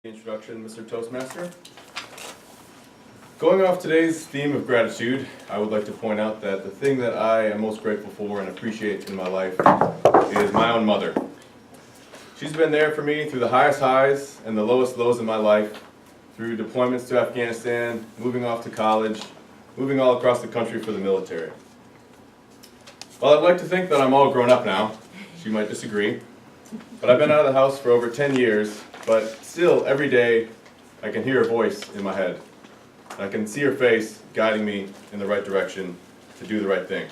Introduction, Mr. Toastmaster. Going off today's theme of gratitude, I would like to point out that the thing that I am most grateful for and appreciate in my life is my own mother. She's been there for me through the highest highs and the lowest lows in my life, through deployments to Afghanistan, moving off to college, moving all across the country for the military. While I'd like to think that I'm all grown up now, she might disagree, but I've been out of the house for over 10 years, but still every day I can hear her voice in my head. I can see her face guiding me in the right direction to do the right thing.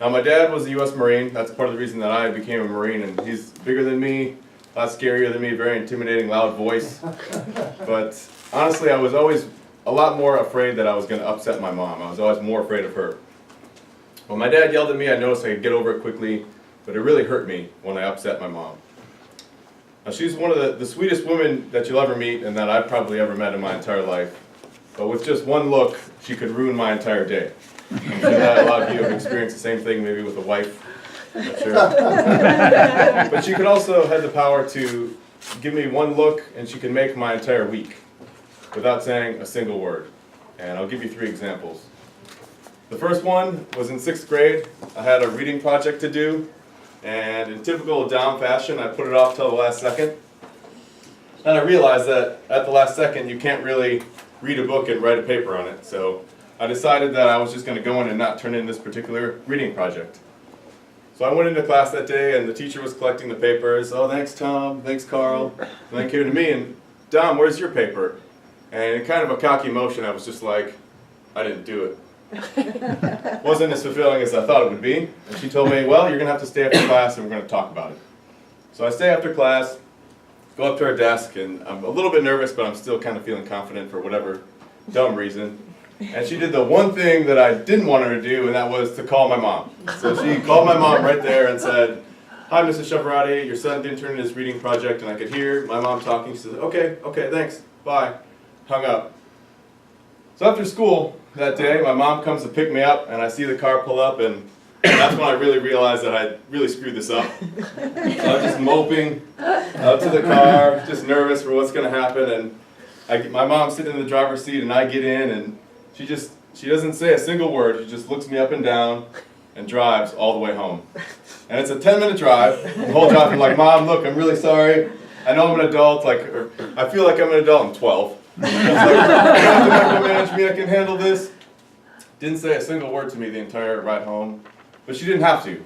Now my dad was a U.S. Marine. That's part of the reason that I became a Marine, and he's bigger than me, a lot scarier than me, very intimidating, loud voice. But honestly, I was always a lot more afraid that I was going to upset my mom. I was always more afraid of her. When my dad yelled at me, I noticed I could get over it quickly, but it really hurt me when I upset my mom. Now she's one of the sweetest women that you'll ever meet and that I've probably ever met in my entire life. But with just one look, she could ruin my entire day. I'm sure that a lot of you have experienced the same thing, maybe with a wife. Not sure. But she could also have the power to give me one look and she can make my entire week without saying a single word. And I'll give you 3 examples. The first one was in 6th grade. I had a reading project to do. And in typical Dom fashion, I put it off till the last second. And I realized that at the last second, you can't really read a book and write a paper on it. So I decided that I was just going to go in and not turn in this particular reading project. So I went into class that day, and the teacher was collecting the papers. Oh, thanks, Tom. Thanks, Carl. And then came to me, and Dom, where's your paper? And in kind of a cocky motion, I was just like, I didn't do it. Wasn't as fulfilling as I thought it would be. And she told me, well, you're going to have to stay after class and we're going to talk about it. So I stay after class, go up to her desk, and I'm a little bit nervous, but I'm still kind of feeling confident for whatever dumb reason. And she did the one thing that I didn't want her to do, and that was to call my mom. So she called my mom right there and said, hi, Mrs. Chavarati, your son didn't turn in his reading project. And I could hear my mom talking. She said, okay, thanks, bye. Hung up. So after school that day, my mom comes to pick me up, and I see the car pull up, and that's when I really realized that I really screwed this up. So I'm just moping out to the car, just nervous for what's going to happen, and my mom's sitting in the driver's seat, and I get in, and she doesn't say a single word. She just looks me up and down and drives all the way home. And it's a 10-minute drive. The whole drive I'm like, Mom, look, I'm really sorry. I know I'm an adult, I feel like I'm an adult, I'm 12. I was like, you don't have to micromanage me, I can handle this. Didn't say a single word to me the entire ride home, but she didn't have to.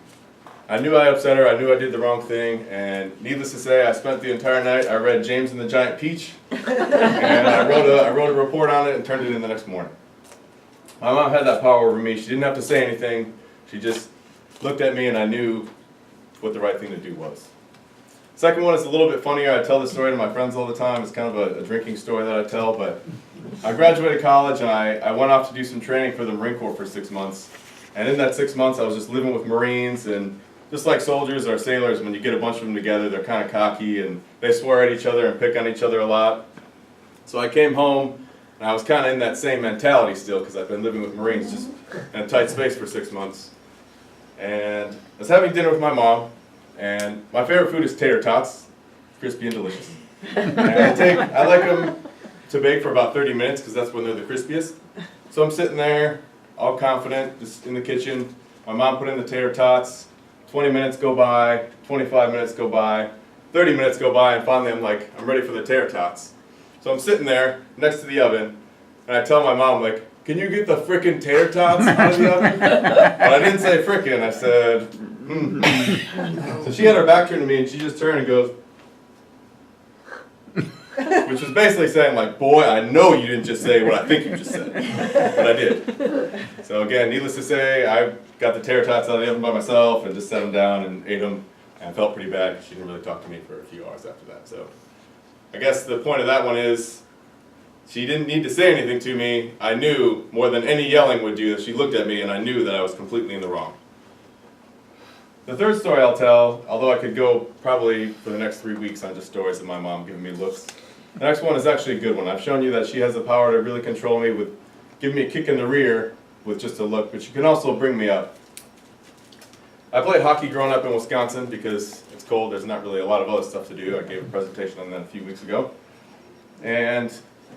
I knew I upset her, I knew I did the wrong thing, and needless to say, I spent the entire night, I read James and the Giant Peach, and I wrote a report on it and turned it in the next morning. My mom had that power over me. She didn't have to say anything. She just looked at me and I knew what the right thing to do was. Second one is a little bit funnier. I tell this story to my friends all the time. It's kind of a drinking story that I tell, but I graduated college and I went off to do some training for the Marine Corps for 6 months. And in that 6 months, I was just living with Marines, and just like soldiers or sailors, when you get a bunch of them together, they're kind of cocky and they swear at each other and pick on each other a lot. So I came home and I was kind of in that same mentality still, because I've been living with Marines just in a tight space for 6 months. And I was having dinner with my mom. And my favorite food is tater tots, crispy and delicious. And I like them to bake for about 30 minutes because that's when they're the crispiest. So I'm sitting there, all confident, just in the kitchen. My mom put in the tater tots. 20 minutes go by, 25 minutes go by, 30 minutes go by, and finally I'm ready for the tater tots. So I'm sitting there next to the oven, and I tell my mom, can you get the frickin' tater tots out of the oven? But I didn't say frickin', I said, So she had her back turned to me, and she just turned and goes, which was basically saying, boy, I know you didn't just say what I think you just said. But I did. So again, needless to say, I got the tater tots out of the oven by myself and just set them down and ate them, and felt pretty bad because she didn't really talk to me for a few hours after that. So I guess the point of that one is, she didn't need to say anything to me. I knew more than any yelling would do that she looked at me, and I knew that I was completely in the wrong. The third story I'll tell, although I could go probably for the next 3 weeks on just stories of my mom giving me looks. The next one is actually a good one. I've shown you that she has the power to really control me with giving me a kick in the rear with just a look, but she can also bring me up. I played hockey growing up in Wisconsin because it's it's cold, there's not really a lot of other stuff to do. I gave a presentation on that a few weeks ago. And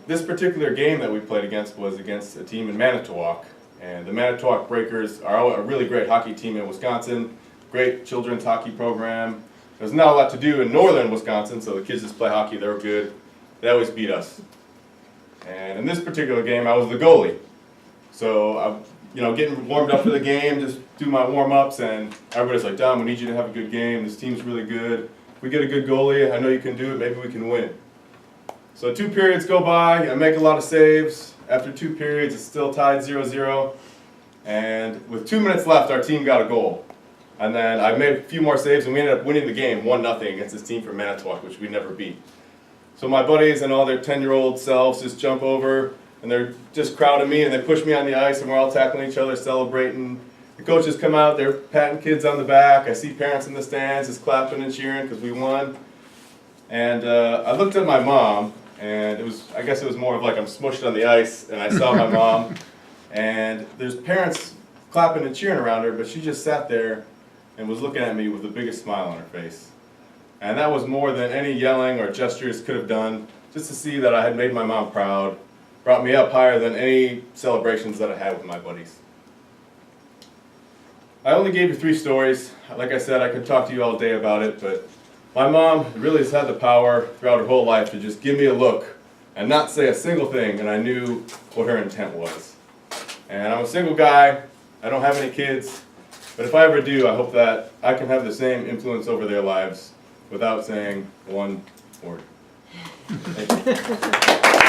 this particular game that we played against was against a team in Manitowoc. And the Manitowoc Breakers are a really great hockey team in Wisconsin, great children's hockey program. There's not a lot to do in northern Wisconsin, so the kids just play hockey, they're good. They always beat us. And in this particular game, I was the goalie. So I'm, getting warmed up for the game, just do my warm-ups, and everybody's like, Dom, we need you to have a good game. This team's really good. If we get a good goalie, I know you can do it, maybe we can win. So 2 periods go by, I make a lot of saves. After 2 periods, it's still tied 0-0. And with 2 minutes left, our team got a goal. And then I made a few more saves, and we ended up winning the game 1-0 against this team from Manitowoc, which we never beat. So my buddies and all their 10-year-old selves just jump over, and they're just crowding me, and they push me on the ice, and we're all tackling each other, celebrating. The coaches come out, they're patting kids on the back. I see parents in the stands just clapping and cheering because we won. And I looked at my mom, and I guess it was more of like I'm smushed on the ice, and I saw my mom, and there's parents clapping and cheering around her, but she just sat there and was looking at me with the biggest smile on her face. And that was more than any yelling or gestures could have done, just to see that I had made my mom proud, brought me up higher than any celebrations that I had with my buddies. I only gave you 3 stories. Like I said, I could talk to you all day about it, but my mom really has had the power throughout her whole life to just give me a look and not say a single thing, and I knew what her intent was. And I'm a single guy, I don't have any kids, but if I ever do, I hope that I can have the same influence over their lives without saying one word. Thank you.